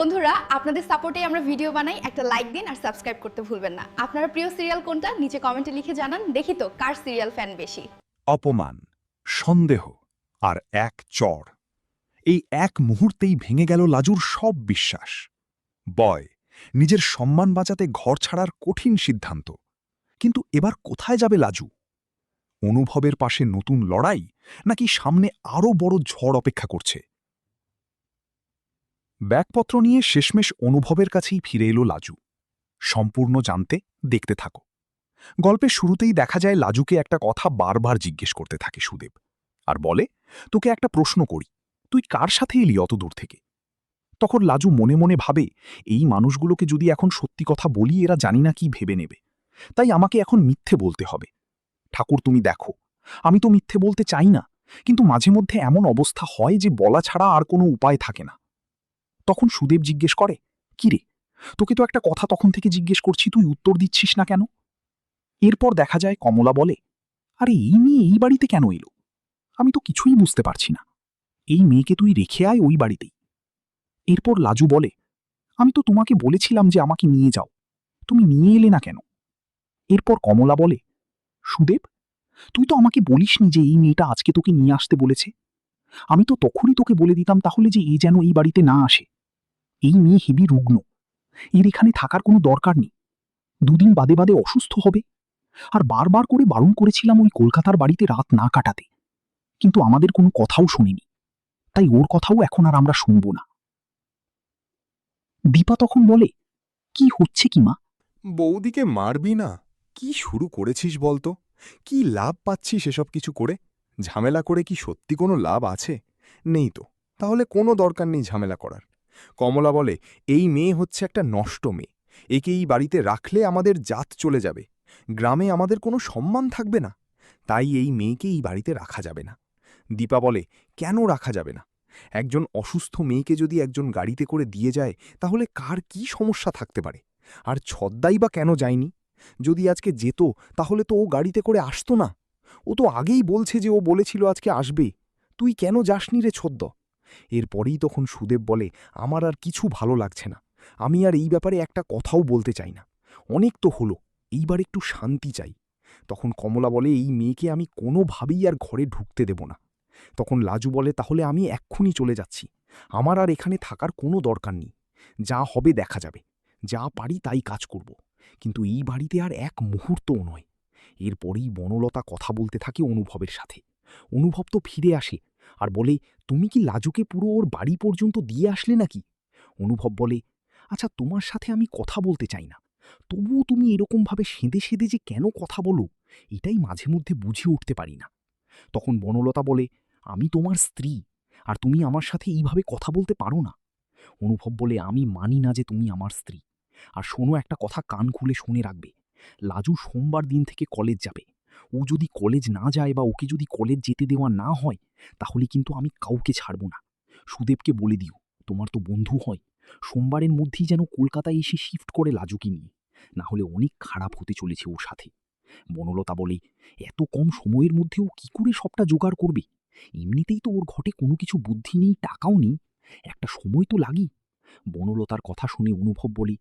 বন্ধুরা, আপনাদের সাপোর্টে আমরা ভিডিও বানাই। একটা লাইক দিন আর সাবস্ক্রাইব করতে ভুলবেন না। আপনারা প্রিয় সিরিয়াল কোনটা নিচে কমেন্টে লিখে জানান। দেখি তো কার সিরিয়াল ফ্যান বেশি। অপমান, সন্দেহ আর এক চড়, এই এক মুহূর্তেই ভেঙে গেল লাজুর সব বিশ্বাস। বয় নিজের সম্মান বাঁচাতে ঘর ছাড়ার কঠিন সিদ্ধান্ত। কিন্তু এবার কোথায় যাবে লাজু? অনুভবের পাশে নতুন লড়াই, নাকি সামনে আরও বড় ঝড় অপেক্ষা করছে? ব্যাগপত্র নিয়ে শেষমেশ অনুভবের কাছেই ফিরে এলো লাজু। সম্পূর্ণ জানতে দেখতে থাকো। গল্পের শুরুতেই দেখা যায় লাজুকে একটা কথা বারবার জিজ্ঞেস করতে থাকে সুদেব, আর বলে, তোকে একটা প্রশ্ন করি, তুই কার সাথে এলি অত দূর থেকে? তখন লাজু মনে মনে ভাবে, এই মানুষগুলোকে যদি এখন সত্যি কথা বলি এরা জানি না কি ভেবে নেবে, তাই আমাকে এখন মিথ্যে বলতে হবে। ঠাকুর তুমি দেখো, আমি তো মিথ্যে বলতে চাই না, কিন্তু মাঝে মধ্যে এমন অবস্থা হয় যে বলা ছাড়া আর কোনো উপায় থাকে না। তখন সুদেব জিজ্ঞেস করে, কি রে, তোকে তো একটা কথা তখন থেকে জিজ্ঞেস করছি, তুই উত্তর দিচ্ছিস না কেন? এরপর দেখা যায় কমলা বলে, আরে এই মেয়ে এই বাড়িতে কেন এলো? আমি তো কিছুই বুঝতে পারছি না। এই মেয়েকে তুই রেখে আয় ওই বাড়িতেই। এরপর লাজু বলে, আমি তো তোমাকে বলেছিলাম যে আমাকে নিয়ে যাও, তুমি নিয়ে এলে না কেন? এরপর কমলা বলে, সুদেব, তুই তো আমাকে বলিসনি যে এই মেয়েটা আজকে তোকে নিয়ে আসতে বলেছে। আমি তো তখনই তোকে বলে দিতাম তাহলে যে এ যেন এই বাড়িতে না আসে। এই মেয়ে হেবি রুগ্ন, এর এখানে থাকার কোনো দরকার নেই। দুদিন বাদে বাদে অসুস্থ হবে। আর বারবার করে বারণ করেছিলাম ওই কলকাতার বাড়িতে রাত না কাটাতে, কিন্তু আমাদের কোনো কথাও শোনেনি, তাই ওর কথাও এখন আর আমরা শুনব না। দীপা তখন বলে, কি হচ্ছে কি মা? বৌদিকে মারবি না? কি শুরু করেছিস বলতো? কি লাভ পাচ্ছিস এসব কিছু করে? ঝামেলা করে কি সত্যি কোনো লাভ আছে? নেই তো। তাহলে কোনো দরকার নেই ঝামেলা করার। কমলা বলে, এই মেয়ে হচ্ছে একটা নষ্ট মেয়ে। একে এই বাড়িতে রাখলে আমাদের জাত চলে যাবে, গ্রামে আমাদের কোনো সম্মান থাকবে না। তাই এই মেয়েকে এই বাড়িতে রাখা যাবে না। দীপা বলে, কেন রাখা যাবে না? একজন অসুস্থ মেয়েকে যদি একজন গাড়িতে করে দিয়ে যায়, তাহলে কার কি সমস্যা থাকতে পারে? আর ছদ্দাই বা কেন যায়নি? যদি আজকে যেত, তাহলে তো ও গাড়িতে করে আসতো না। ও তো আগেই বলছে যে ও বলেছিল আজকে আসবে। তুই কেন যাসনি রে ছদ্দ? এরপরেই তখন সুদেব বলে, আমার আর কিছু ভালো লাগছে না। আমি আর এই ব্যাপারে একটা কথাও বলতে চাই না। অনেক তো হলো, এইবার একটু শান্তি চাই। তখন কমলা বলে, এই মেয়েকে আমি কোনোভাবেই আর ঘরে ঢুকতে দেব না। তখন লাজু বলে, তাহলে আমি এক্ষুনি চলে যাচ্ছি। আমার আর এখানে থাকার কোনো দরকার নেই। যা হবে দেখা যাবে। যা পারি তাই কাজ করব। কিন্তু এই বাড়িতে আর এক মুহূর্তও নয়। এরপরেই বনলতা কথা বলতে থাকে অনুভবের সাথে। অনুভব তো ফিরে আসে আর বলে, তুমি কি লাজুকে পুরো ওর বাড়ি পর্যন্ত দিয়ে আসলে নাকি? অনুভব বলে, আচ্ছা তোমার সাথে আমি কথা বলতে চাই না, তবুও তুমি এরকমভাবে সেঁদে সেঁদে যে কেন কথা বলো, এটাই মাঝে মধ্যে বুঝে উঠতে পারি না। তখন বনলতা বলে, আমি তোমার স্ত্রী, আর তুমি আমার সাথে এইভাবে কথা বলতে পারো না। অনুভব বলে, আমি মানি না যে তুমি আমার স্ত্রী। আর শোনো, একটা কথা কান খুলে শুনে রাখবে, লাজু সোমবার দিন থেকে কলেজ যাবে। ও যদি কলেজ না যায় বা ওকে যদি কলেজ যেতে দেওয়া না হয়, তাহলে কিন্তু আমি কাউকে ছাড়ব না। সুদেবকে বলে দিও, তোমার তো বন্ধু হয়, সোমবারের মধ্যেই যেন কলকাতায় এসে শিফট করে লাজুকে নিয়ে, না হলে অনেক খারাপ হতে চলেছে ওর সাথে। বনলতা বলে, এত কম সময়ের মধ্যেও কি করে সবটা জোগাড় করবে? এমনিতেই তো ওর ঘটে কোনো কিছু বুদ্ধি নেই, টাকাও নেই, একটা সময় তো লাগি। বনলতার কথা শুনে অনুভব বলে,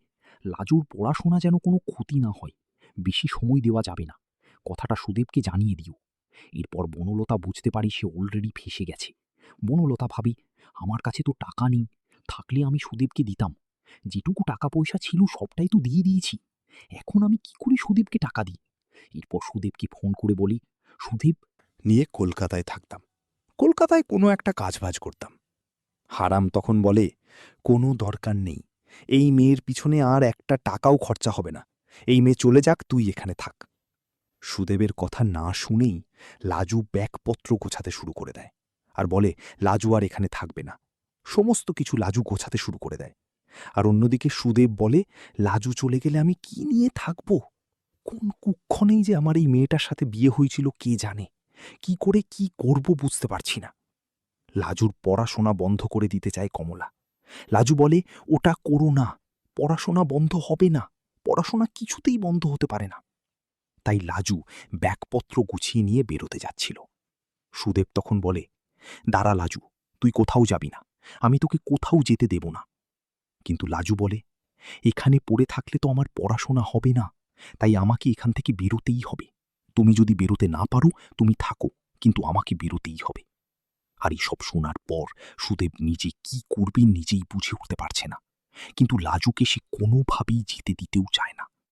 লাজুর পড়াশোনা যেন কোনো ক্ষতি না হয়, বেশি সময় দেওয়া যাবে না, কথাটা সুদেবকে জানিয়ে দিও। এরপর বনলতা বুঝতে পারি সে অলরেডি ফেসে গেছে। বনলতা ভাবি, আমার কাছে তো টাকা নেই, থাকলে আমি সুদেবকে দিতাম। যেটুকু টাকা পয়সা ছিল সবটাই তো দিয়ে দিয়েছি, এখন আমি কি করে সুদেবকে টাকা দিই? এরপর সুদেবকে ফোন করে বলি, সুদেব, নিয়ে কলকাতায় থাকতাম। কলকাতায় কোনো একটা কাজবাজ করতাম। হারাম তখন বলে, কোনো দরকার নেই। এই মেয়ের পিছনে আর একটা টাকাও খরচা হবে না। এই মেয়ে চলে যাক, তুই এখানে থাক। সুদেবের কথা না শুনেই লাজু ব্যাগপত্র গোছাতে শুরু করে দেয় আর বলে, লাজু আর এখানে থাকবে না। সমস্ত কিছু লাজু গোছাতে শুরু করে দেয়। আর অন্যদিকে সুদেব বলে, লাজু চলে গেলে আমি কি নিয়ে থাকব? কোন কুক্ষণেই যে আমার এই মেয়েটার সাথে বিয়ে হয়েছিল কে জানে। কি করে কি করব বুঝতে পারছি না। লাজুর পড়াশোনা বন্ধ করে দিতে চায় কমলা। লাজু বলে, ওটা করো না, পড়াশোনা বন্ধ হবে না, পড়াশোনা কিছুতেই বন্ধ হতে পারে না। তাই লাজু ব্যাগপত্র গুছিয়ে নিয়ে বেরোতে যাচ্ছিল। সুদেব তখন বলে, দাঁড়া লাজু, তুই কোথাও যাবি না, আমি তোকে কোথাও যেতে দেব না। কিন্তু লাজু বলে, এখানে পড়ে থাকলে তো আমার পড়াশোনা হবে না, তাই আমাকে এখান থেকে বেরোতেই হবে। তুমি যদি বেরোতে না পারো তুমি থাকো, কিন্তু আমাকে বেরোতেই হবে। আর এইসব শোনার পর সুদেব নিজে কি করবে নিজেই বুঝে উঠতে পারছে না, কিন্তু লাজুকে সে কোনোভাবেই যেতে দিতেও চায় না।